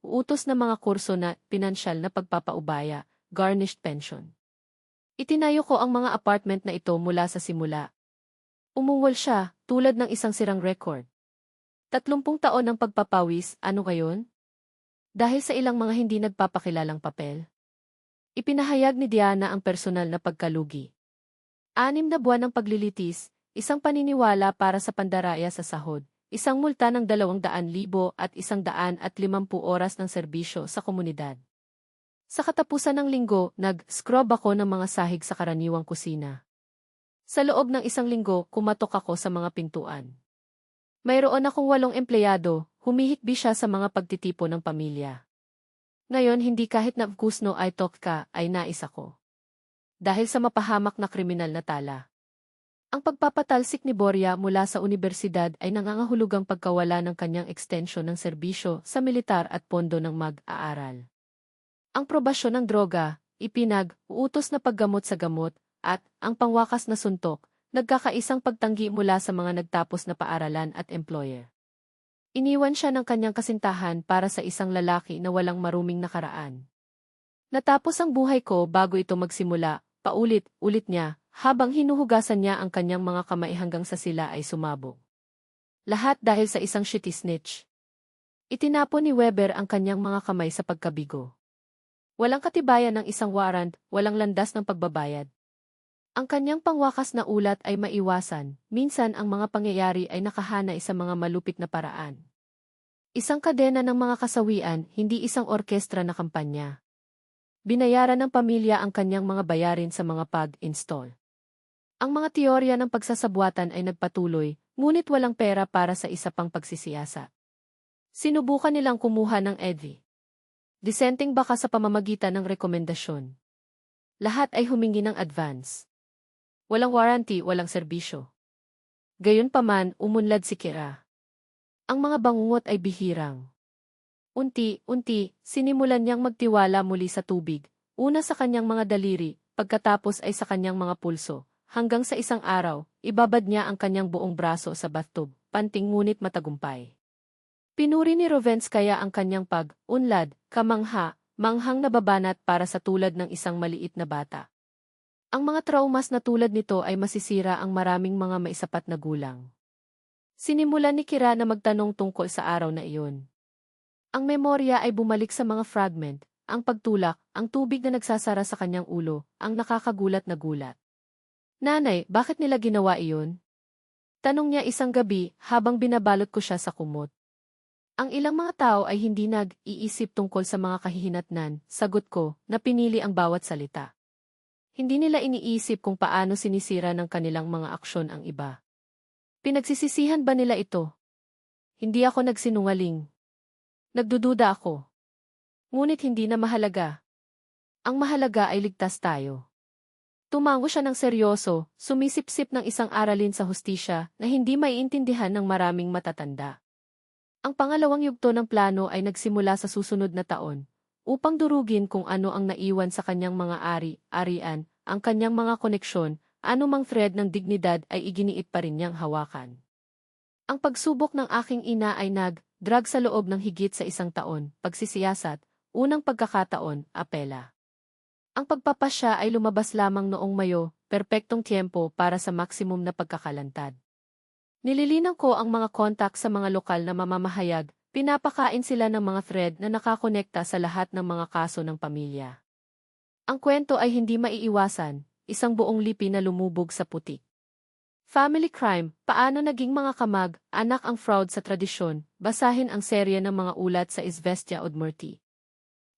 [SPEAKER 1] uutos na mga kurso na pinansyal na pagpapaubaya, garnished pension. Itinayo ko ang mga apartment na ito mula sa simula. Umungol siya, tulad ng isang sirang record. 30 taon ng pagpapawis, ano ngayon? Dahil sa ilang mga hindi nagpapakilalang papel. Ipinahayag ni Diana ang personal na pagkalugi. 6 na buwan ng paglilitis, isang paniniwala para sa pandaraya sa sahod, isang multa ng 200,000 at 150 oras ng serbisyo sa komunidad. Sa katapusan ng linggo, nag-scrub ako ng mga sahig sa karaniwang kusina. Sa loob ng isang linggo, kumatok ako sa mga pintuan. Mayroon akong 8 empleyado, humihikbi siya sa mga pagtitipo ng pamilya. Ngayon hindi kahit na kusno ay tok ka ay nais ako. Dahil sa mapahamak na kriminal na tala. Ang pagpapatalsik ni Borya mula sa universidad ay nangangahulugang pagkawala ng kanyang extension ng serbisyo sa militar at pondo ng mag-aaral. Ang probasyon ng droga, uutos na paggamot sa gamot, at ang pangwakas na suntok, nagkakaisang pagtanggi mula sa mga nagtapos na paaralan at employer. Iniwan siya ng kanyang kasintahan para sa isang lalaki na walang maruming nakaraan. Natapos ang buhay ko bago ito magsimula, paulit-ulit niya, habang hinuhugasan niya ang kanyang mga kamay hanggang sa sila ay sumabog. Lahat dahil sa isang shitty snitch. Itinapon ni Weber ang kanyang mga kamay sa pagkabigo. Walang katibayan ng isang warrant, walang landas ng pagbabayad. Ang kanyang pangwakas na ulat ay maiwasan, minsan ang mga pangyayari ay nakahanay sa mga malupit na paraan. Isang kadena ng mga kasawian, hindi isang orkestra na kampanya. Binayaran ng pamilya ang kanyang mga bayarin sa mga pag-install. Ang mga teorya ng pagsasabuatan ay nagpatuloy, ngunit walang pera para sa isa pang pagsisiyasat. Sinubukan nilang kumuha ng EDV. Dissenting baka sa pamamagitan ng rekomendasyon. Lahat ay humingi ng advance. Walang warranty, walang serbisyo. Gayunpaman, umunlad si Kira. Ang mga bangungot ay bihirang. Unti-unti, sinimulan niyang magtiwala muli sa tubig, una sa kanyang mga daliri, pagkatapos ay sa kanyang mga pulso, hanggang sa isang araw, ibabad niya ang kanyang buong braso sa bathtub, panting ngunit matagumpay. Pinuri ni Rovenskaya ang kanyang pag-unlad, manghang nababanat para sa tulad ng isang maliit na bata. Ang mga traumas na tulad nito ay masisira ang maraming mga maisapat na gulang. Sinimulan ni Kira na magtanong tungkol sa araw na iyon. Ang memorya ay bumalik sa mga fragment, ang pagtulak, ang tubig na nagsasara sa kanyang ulo, ang nakakagulat na gulat. Nanay, bakit nila ginawa iyon? Tanong niya isang gabi habang binabalot ko siya sa kumot. Ang ilang mga tao ay hindi nag-iisip tungkol sa mga kahihinatnan, sagot ko, na pinili ang bawat salita. Hindi nila iniisip kung paano sinisira ng kanilang mga aksyon ang iba. Pinagsisisihan ba nila ito? Hindi ako nagsinungaling. Nagdududa ako. Ngunit hindi na mahalaga. Ang mahalaga ay ligtas tayo. Tumango siya ng seryoso, sumisipsip ng isang aralin sa hustisya na hindi maiintindihan ng maraming matatanda. Ang pangalawang yugto ng plano ay nagsimula sa susunod na taon, upang durugin kung ano ang naiwan sa kanyang mga ari-arian, ang kanyang mga koneksyon, anumang thread ng dignidad ay iginiit pa rin niyang hawakan. Ang pagsubok ng aking ina ay drag sa loob ng higit sa isang taon, pagsisiyasat, unang pagkakataon, apela. Ang pagpapasya ay lumabas lamang noong Mayo, perpektong tiempo para sa maksimum na pagkakalantad. Nililinaw ko ang mga kontak sa mga lokal na mamamahayag, Pinapakain sila ng mga thread na nakakonekta sa lahat ng mga kaso ng pamilya. Ang kwento ay hindi maiiwasan, isang buong lipi na lumubog sa putik. Family crime, paano naging mga kamag-anak ang fraud sa tradisyon, basahin ang serye ng mga ulat sa Izvestia Udmurti.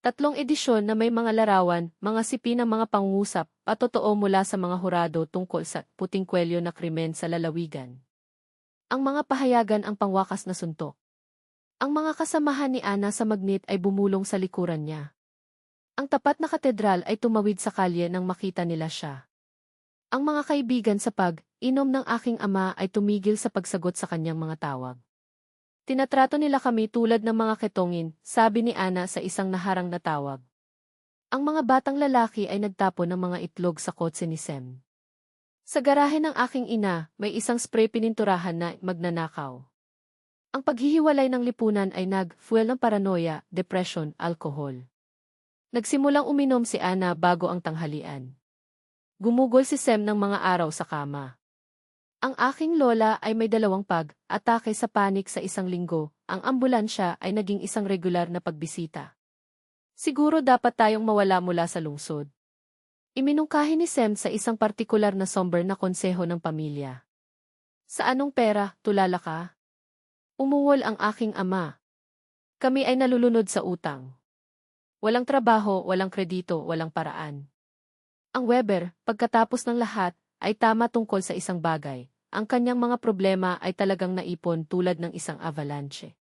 [SPEAKER 1] 3 edisyon na may mga larawan, mga sipi ng mga pangungusap, patotoo mula sa mga hurado tungkol sa puting kwelyo na krimen sa lalawigan. Ang mga pahayagan ang pangwakas na suntok. Ang mga kasamahan ni Ana sa Magnit ay bumulong sa likuran niya. Ang tapat na katedral ay tumawid sa kalye nang makita nila siya. Ang mga kaibigan sa pag-inom ng aking ama ay tumigil sa pagsagot sa kanyang mga tawag. Tinatrato nila kami tulad ng mga ketongin, sabi ni Ana sa isang naharang na tawag. Ang mga batang lalaki ay nagtapon ng mga itlog sa kotse ni Sem. Sa garahe ng aking ina, may isang spray pininturahan na magnanakaw. Ang paghihiwalay ng lipunan ay nag-fuel ng paranoia, depression, alkohol. Nagsimulang uminom si Ana bago ang tanghalian. Gumugol si Sem ng mga araw sa kama. Ang aking lola ay may 2 pag-atake sa panik sa isang linggo. Ang ambulansya ay naging isang regular na pagbisita. Siguro dapat tayong mawala mula sa lungsod. Iminungkahi ni Sem sa isang partikular na somber na konseho ng pamilya. Sa anong pera, tulala ka? Umuwol ang aking ama. Kami ay nalulunod sa utang. Walang trabaho, walang kredito, walang paraan. Ang Weber, pagkatapos ng lahat, ay tama tungkol sa isang bagay. Ang kanyang mga problema ay talagang naipon tulad ng isang avalanche.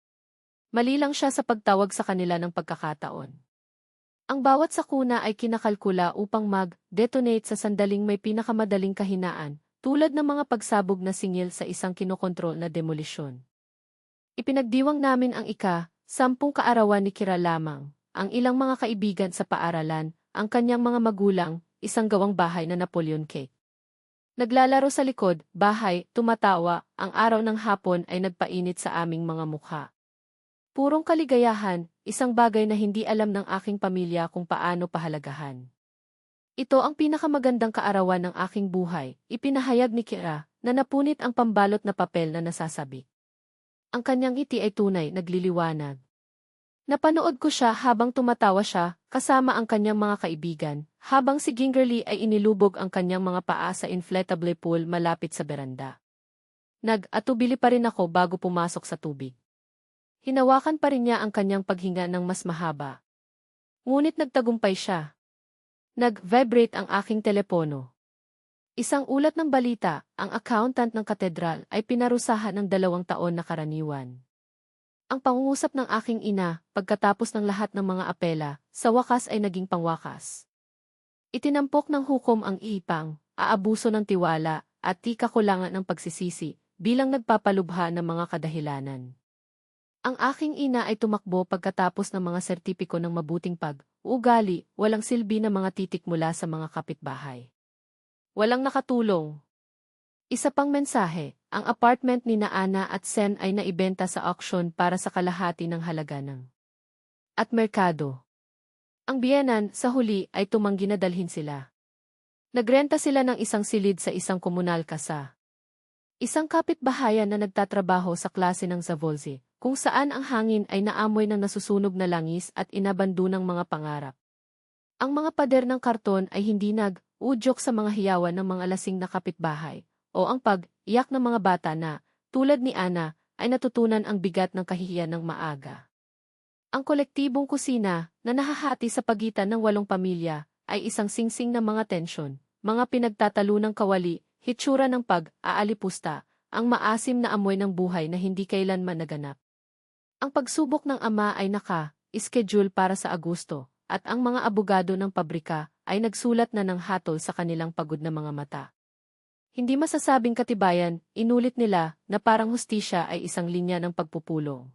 [SPEAKER 1] Mali lang siya sa pagtawag sa kanila ng pagkakataon. Ang bawat sakuna ay kinakalkula upang mag-detonate sa sandaling may pinakamadaling kahinaan, tulad ng mga pagsabog na singil sa isang kinokontrol na demolisyon. Ipinagdiwang namin ang 10 kaarawan ni Kira lamang, ang ilang mga kaibigan sa paaralan, ang kanyang mga magulang, isang gawang bahay na Napoleon cake. Naglalaro sa likod, bahay, tumatawa, ang araw ng hapon ay nagpainit sa aming mga mukha. Purong kaligayahan, isang bagay na hindi alam ng aking pamilya kung paano pahalagahan. Ito ang pinakamagandang kaarawan ng aking buhay, ipinahayag ni Kira, na napunit ang pambalot na papel na nasasabik. Ang kanyang ngiti ay tunay, nagliliwanag. Napanood ko siya habang tumatawa siya, kasama ang kanyang mga kaibigan, habang si Gingerly ay inilubog ang kanyang mga paa sa inflatable pool malapit sa beranda. Nag-atubili pa rin ako bago pumasok sa tubig. Hinawakan pa rin niya ang kanyang paghinga ng mas mahaba. Ngunit nagtagumpay siya. Nag-vibrate ang aking telepono. Isang ulat ng balita, ang accountant ng katedral ay pinarusahan ng 2 taon na karaniwan. Ang pangungusap ng aking ina, pagkatapos ng lahat ng mga apela, sa wakas ay naging pangwakas. Itinampok ng hukom ang ihipang, aabuso ng tiwala, at di kakulangan ng pagsisisi, bilang nagpapalubha ng mga kadahilanan. Ang aking ina ay tumakbo pagkatapos ng mga sertipiko ng mabuting pag-uugali, walang silbi na mga titik mula sa mga kapitbahay. Walang nakatulong. Isa pang mensahe, ang apartment ni na Ana at Sen ay naibenta sa auction para sa kalahati ng halaga ng at merkado. Ang biyenan, sa huli, ay tumanggi na dalhin sila. Nagrenta sila ng isang silid sa isang komunal kasa. Isang kapitbahayan na nagtatrabaho sa klase ng Zavolzy, kung saan ang hangin ay naamoy ng nasusunog na langis at inabando ng mga pangarap. Ang mga pader ng karton ay hindi nag-udyok sa mga hiyawan ng mga lasing na kapitbahay, o ang pag-iyak ng mga bata na, tulad ni Ana, ay natutunan ang bigat ng kahihiyan ng maaga. Ang kolektibong kusina, na nahahati sa pagitan ng 8 pamilya, ay isang singsing ng mga tensyon, mga pinagtatalunang kawali, hitsura ng pag-aalipusta, ang maasim na amoy ng buhay na hindi kailanman naganap. Ang pagsubok ng ama ay naka-schedule para sa Agosto, at ang mga abogado ng pabrika ay nagsulat na ng hatol sa kanilang pagod na mga mata. Hindi masasabing katibayan, inulit nila na parang hustisya ay isang linya ng pagpupulong.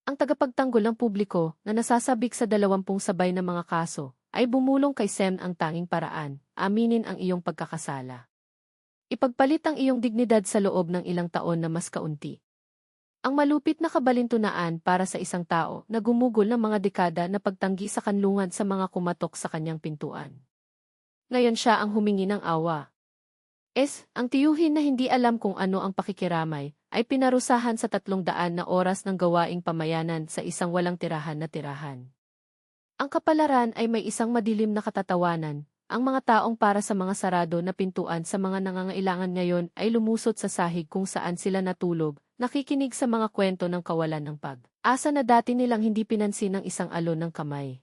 [SPEAKER 1] Ang tagapagtanggol ng publiko na nasasabik sa 20 sabay na mga kaso ay bumulong kay Sem ang tanging paraan, aminin ang iyong pagkakasala. Ipagpalit ang iyong dignidad sa loob ng ilang taon na mas kaunti. Ang malupit na kabalintunaan para sa isang tao na gumugol ng mga dekada na pagtanggi sa kanlungan sa mga kumatok sa kanyang pintuan. Ngayon siya ang humingi ng awa. Ang tiyuhin na hindi alam kung ano ang pakikiramay, ay pinarusahan sa 300 na oras ng gawaing pamayanan sa isang walang tirahan na tirahan. Ang kapalaran ay may isang madilim na katatawanan. Ang mga taong para sa mga sarado na pintuan sa mga nangangailangan ngayon ay lumusot sa sahig kung saan sila natulog, nakikinig sa mga kwento ng kawalan ng pag-asa na dati nilang hindi pinansin ng isang alon ng kamay.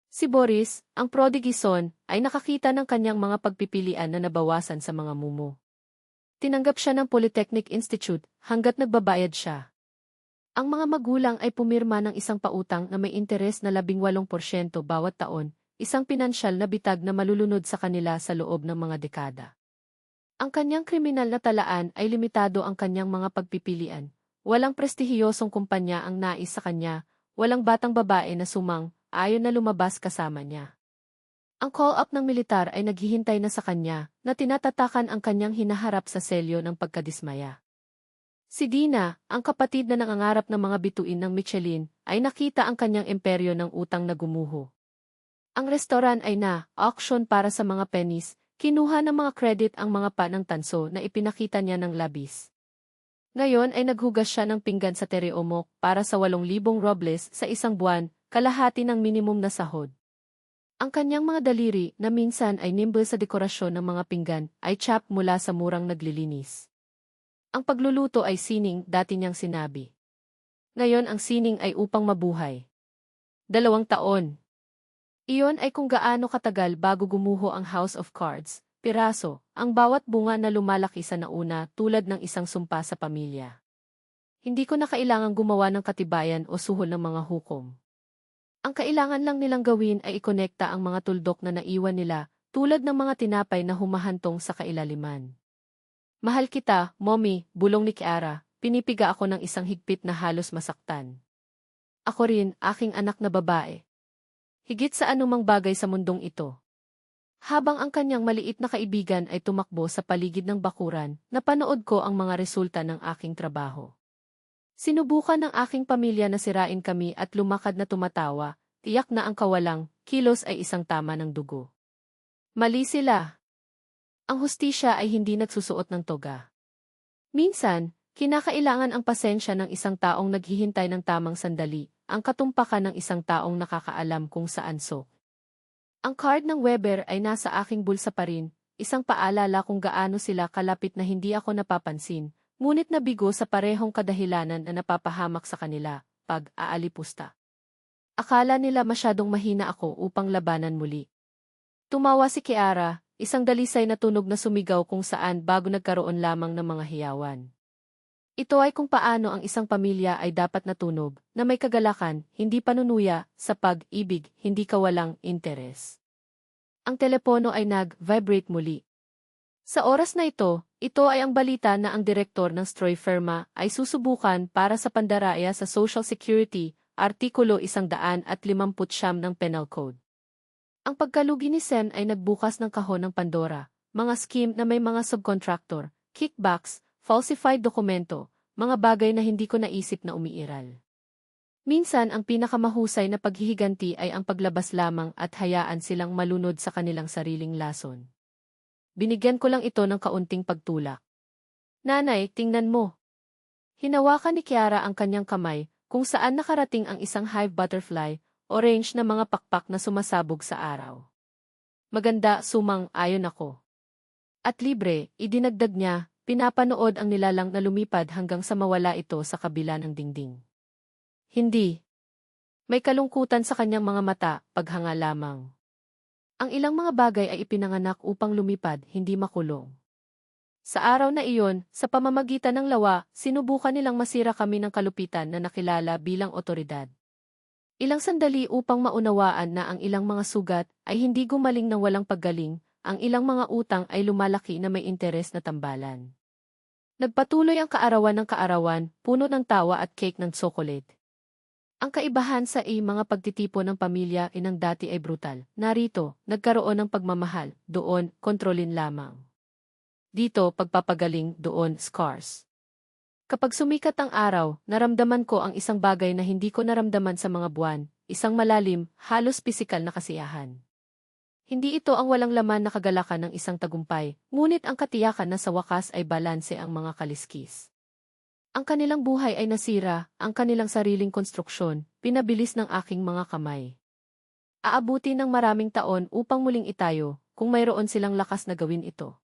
[SPEAKER 1] Si Boris, ang prodigy son, ay nakakita ng kanyang mga pagpipilian na nabawasan sa mga mumo. Tinanggap siya ng Polytechnic Institute hanggat nagbabayad siya. Ang mga magulang ay pumirma ng isang pautang na may interes na 18% bawat taon, isang pinansyal na bitag na malulunod sa kanila sa loob ng mga dekada. Ang kanyang kriminal na talaan ay limitado ang kanyang mga pagpipilian. Walang prestihiyosong kumpanya ang nais sa kanya, walang batang babae na sumang, ayon na lumabas kasama niya. Ang call-up ng militar ay naghihintay na sa kanya, na tinatatakan ang kanyang hinaharap sa selyo ng pagkadismaya. Si Dina, ang kapatid na nangangarap ng mga bituin ng Michelin, ay nakita ang kanyang imperyo ng utang na gumuho. Ang restoran ay na-auction para sa mga pennies, kinuha ng mga credit ang mga panang tanso na ipinakita niya ng labis. Ngayon ay naghugas siya ng pinggan sa Tereomok para sa 8,000 robles sa isang buwan, kalahati ng minimum na sahod. Ang kanyang mga daliri na minsan ay nimble sa dekorasyon ng mga pinggan ay chap mula sa murang naglilinis. Ang pagluluto ay sining, dati niyang sinabi. Ngayon ang sining ay upang mabuhay. 2 taon. Iyon ay kung gaano katagal bago gumuho ang House of Cards, piraso, ang bawat bunga na lumalaki sa nauna tulad ng isang sumpa sa pamilya. Hindi ko na kailangang gumawa ng katibayan o suhol ng mga hukom. Ang kailangan lang nilang gawin ay ikonekta ang mga tuldok na naiwan nila, tulad ng mga tinapay na humahantong sa kailaliman. Mahal kita, Mommy, bulong ni Kiara, pinipiga ako ng isang higpit na halos masaktan. Ako rin, aking anak na babae. Higit sa anumang bagay sa mundong ito. Habang ang kanyang maliit na kaibigan ay tumakbo sa paligid ng bakuran, napanood ko ang mga resulta ng aking trabaho. Sinubukan ng aking pamilya na sirain kami at lumakad na tumatawa, tiyak na ang kawalang kilos ay isang tama ng dugo. Mali sila. Ang hustisya ay hindi nagsusuot ng toga. Minsan, kinakailangan ang pasensya ng isang taong naghihintay ng tamang sandali, ang katumpakan ng isang taong nakakaalam kung saan so. Ang card ng Weber ay nasa aking bulsa pa rin, isang paalala kung gaano sila kalapit na hindi ako napapansin, ngunit nabigo sa parehong kadahilanan na napapahamak sa kanila, pag-aalipusta. Akala nila masyadong mahina ako upang labanan muli. Tumawa si Kiara, isang dalisay na tunog na sumigaw kung saan bago nagkaroon lamang ng mga hiyawan. Ito ay kung paano ang isang pamilya ay dapat natunog, na may kagalakan, hindi panunuya, sa pag-ibig, hindi kawalang interes. Ang telepono ay nag-vibrate muli. Sa oras na ito ay ang balita na ang direktor ng Stroy Firma ay susubukan para sa pandaraya sa Social Security, Artikulo 159 ng Penal Code. Ang pagkalugi ni Sen ay nagbukas ng kahon ng Pandora, mga scheme na may mga subcontractor, kickbacks, falsified dokumento, mga bagay na hindi ko naisip na umiiral. Minsan ang pinakamahusay na paghihiganti ay ang paglabas lamang at hayaan silang malunod sa kanilang sariling lason. Binigyan ko lang ito ng kaunting pagtulak. Nanay, tingnan mo. Hinawakan ni Kiara ang kanyang kamay, kung saan nakarating ang isang hive butterfly, orange na mga pakpak na sumasabog sa araw. Maganda, sumang, ayon ako. At libre, idinagdag niya, pinapanood ang nilalang na lumipad hanggang sa mawala ito sa kabila ng dingding. Hindi. May kalungkutan sa kanyang mga mata, paghanga lamang. Ang ilang mga bagay ay ipinanganak upang lumipad, hindi makulong. Sa araw na iyon, sa pamamagitan ng lawa, sinubukan nilang masira kami ng kalupitan na nakilala bilang otoridad. Ilang sandali upang maunawaan na ang ilang mga sugat ay hindi gumaling ng walang paggaling, ang ilang mga utang ay lumalaki na may interes na tambalan. Nagpatuloy ang kaarawan ng kaarawan, puno ng tawa at cake ng tsokolate. Ang kaibahan sa mga pagtitipon ng pamilya inang dati ay brutal. Narito, nagkaroon ng pagmamahal, doon, kontrolin lamang. Dito, pagpapagaling, doon, scars. Kapag sumikat ang araw, naramdaman ko ang isang bagay na hindi ko naramdaman sa mga buwan, isang malalim, halos pisikal na kasiyahan. Hindi ito ang walang laman na kagalakan ng isang tagumpay, ngunit ang katiyakan na sa wakas ay balanse ang mga kaliskis. Ang kanilang buhay ay nasira, ang kanilang sariling konstruksyon, pinabilis ng aking mga kamay. Aabuti ng maraming taon upang muling itayo, kung mayroon silang lakas na gawin ito.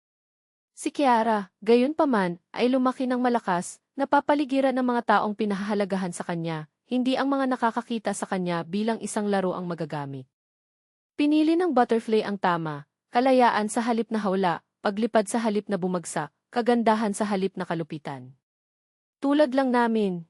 [SPEAKER 1] Si Kiara, gayunpaman, ay lumaki ng malakas, napapaligiran ng mga taong pinahahalagahan sa kanya, hindi ang mga nakakakita sa kanya bilang isang laro ang magagamit. Pinili ng butterfly ang tama, kalayaan sa halip na hawla, paglipad sa halip na bumagsak, kagandahan sa halip na kalupitan. Tulad lang namin.